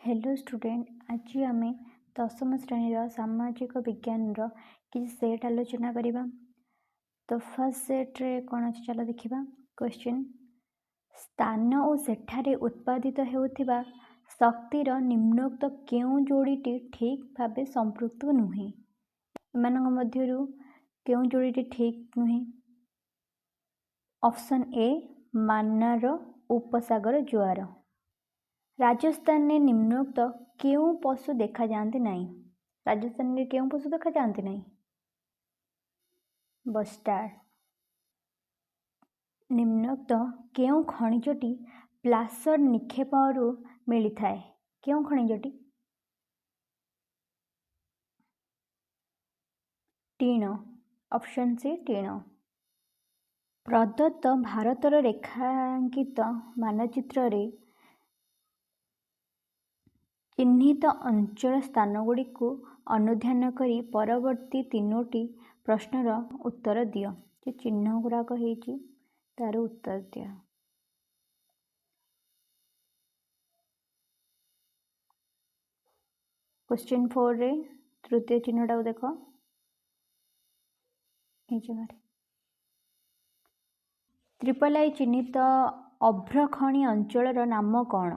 Hello student, आज आम दशम श्रेणी सामाजिक विज्ञान कि सेट आलोचना करवा। तो फर्स्ट सेट रे कौन अच्छे चलो देखा। क्वेश्चन, स्थान और सेठारे उत्पादित होता शक्तिर निम्नोक्त क्यों जोड़ी ठीक भाव संपृक्त नुहे। एमानक मध्यरु क्यों जोड़ी ठीक नुहे? ऑप्शन ए मान्नार उपसागर जुआर। राजस्थान में निम्नोक्त क्यों पशु देखा जाते नहीं? राजस्थान में क्यों पशु देखा जाते नहीं? बस्टार्ड। निम्नोक्त क्यों खनिजटी प्लासर निक्षेपरू मिली थाए? क्यों खनिजटी? टीण। Option C टीण। प्रदत्त भारतर रेखांकित मानचित्र रे चिह्नित अंचल स्थानगुड़ी को अनुध्यान करी परवर्ती तीनोटी प्रश्नर उत्तर दियो। जो चिन्ह गुड़ाक होइछि तार उत्तर दियो। क्वेश्चन 4 रे तृतीय चिन्हटा देख ट्रिपल आई चिन्हित अभ्रखणी अंचल नाम कौन?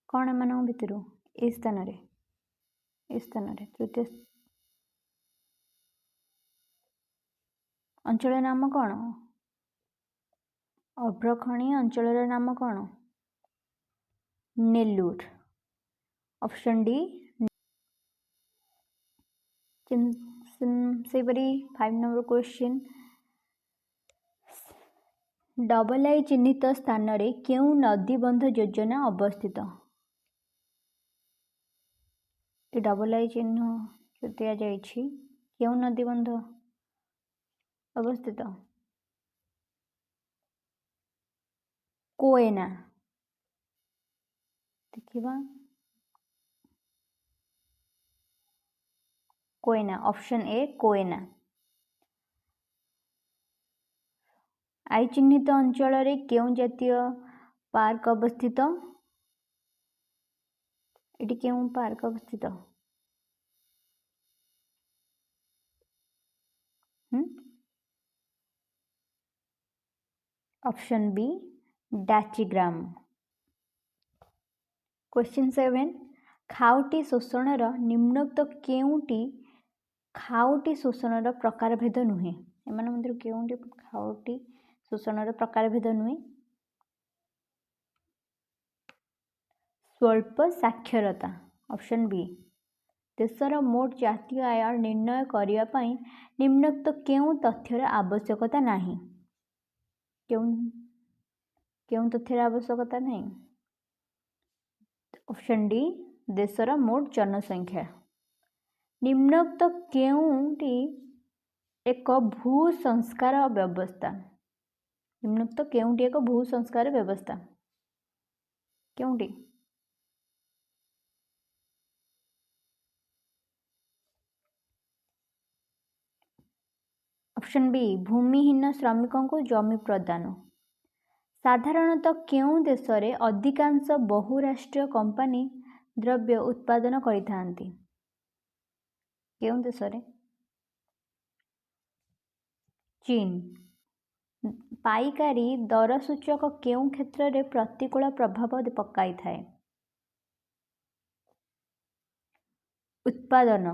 कौन एम भितर ए स्थान तृतीय अंचल नाम कौन? अभ्रखणी अंचल नाम कौन? नेल्लूर। Option D. सेपरी 5 नंबर क्वेश्चन, डबल आई चिन्हित स्थान रे क्यों नदीबंध योजना अवस्थित? डबल आई चिन्ह जो दिया जाइछि क्यों नदीबंध अवस्थित? कोयना। देखिबा Koyna. Option A Koyna. I चिन्हित अंचल रे क्यों जातीय पार्क अवस्थित? एटी क्यों पार्क अवस्थित? Option B Dachigam. क्वेश्चन 7, खाउटी शोषणर निम्नोक्त केउटी खाउटी शोषणर प्रकार भेद नुहे? एमान मध्य केउटी खाउटी शोषणर प्रकार भेद नुहे? स्वल्प साक्षरता। Option B. देशर मोट जातीय आय निर्णय करिया पई निम्नोक्त केउं तथ्यर आवश्यकता नाही? केउं तथ्यर आवश्यकता नहीं? ऑप्शन डी देशर मोट जनसंख्या। निम्नोक्त केउंटी एक भू संस्कार व्यवस्था? निम्नोक्त केउंटी एक भू संस्कार व्यवस्था? केउंटी? ऑप्शन बी भूमिहीन श्रमिकों को जमी प्रदान। साधारणतः केउं देश रे अधिकांश बहुराष्ट्रीय कंपनी द्रव्य उत्पादन करिथांती? केउं देश रे? चीन। पाइकारी दर सूचक केउं क्षेत्र रे प्रतिकूल प्रभाव पकाई थाए? उत्पादन।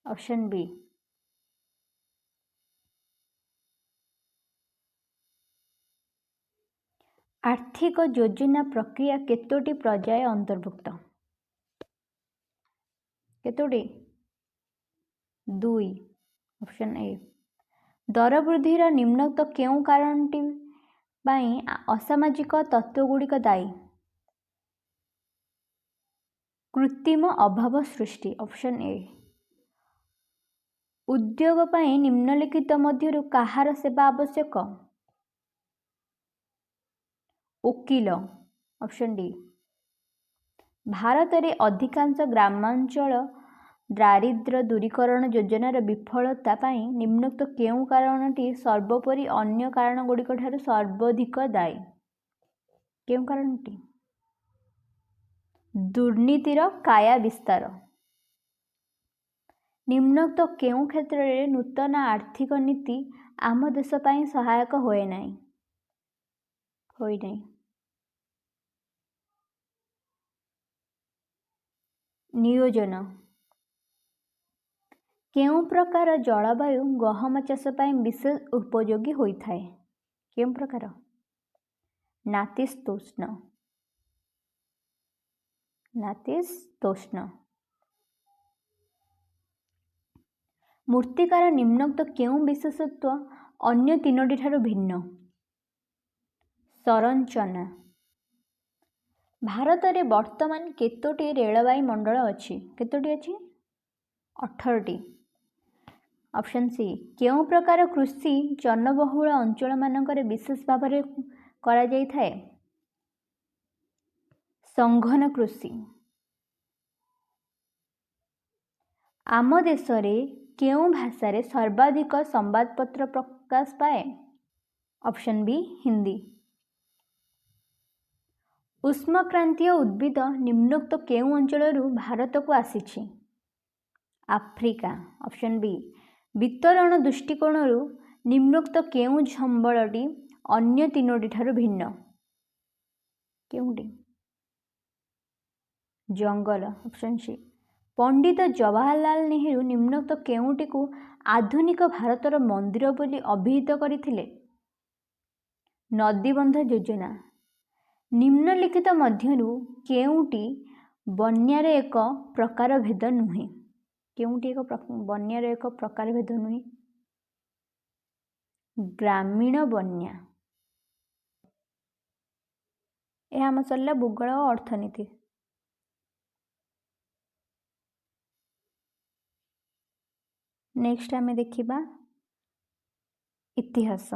Option B. आर्थिक योजना प्रक्रिया केतोटी पर्याय अंतर्भुक्त? केतोटी? 2। Option A. दर वृद्धिर निम्नोक्त केउं कारणटी बाई असामाजिक तत्वगुड़िक दायी? कृत्रिम अभाव सृष्टि। Option A. उद्योग पाई निम्नलिखित मध्यरु काहार सेवा आवश्यक? वकील। Option D. भारत रे अधिकांश ग्रामांचल दारिद्र्य दूरीकरण योजनार विफलता पाई निम्नोक्त केउं कारणटी सर्वोपरि अन्य कारण गुड़िक ठारू सर्वाधिक दायी? केउं कारणटी? दुर्नीतिर काया विस्तार। निम्नोक्त केउं क्षेत्र में नूतन आर्थिक नीति आम देश पई सहायक होए नाही? नियोजन। केउं प्रकार जलवायु गहम चाष पई विशेष उपयोगी होइथाए? केउं प्रकार? नातिशीतोष्ण। मूर्तिकार निम्नोक्त केउं विशेषत्व अन्य तीनोटी ठारू भिन्न? संरचना। भारत में वर्तमान केतोटी रेलवाई मंडल अच्छी? केतोटी अच्छी? 18टी। Option C. केउं प्रकार कृषि जनबहुल अंचल मानकरे विशेष भाव में करा जाई थाए? संघन कृषि। आम देश में केउं भाषा रे सर्वाधिक संवादपत्र प्रकाश पाए? Option B Hindi. उष्णक्रांतीय उद्भिद निम्नोक्त केउं अंचल भारत को आसीछि? आफ्रिका। Option B. वितरण दृष्टिकोण निम्नोक्त केउं संबलटी अन्य तीनोटी ठारू भिन्न? केउंटी? जंगल। Option C. पंडित जवाहरलाल नेहरू निम्नोक्त केउंटी को आधुनिक भारतर मंदिर बोली अभिहित करथिले? नदीबंध योजना। निम्नलिखित मध्यरु केउंटी बन्यार एक प्रकार भेद नुहे? केउंटी एक बन्यार एक प्रकार भेद नुहे? ग्रामीण बन्या। यह आम सरला भूगोल और अर्थनीति। नेक्स्ट आमे देखिबा इतिहास।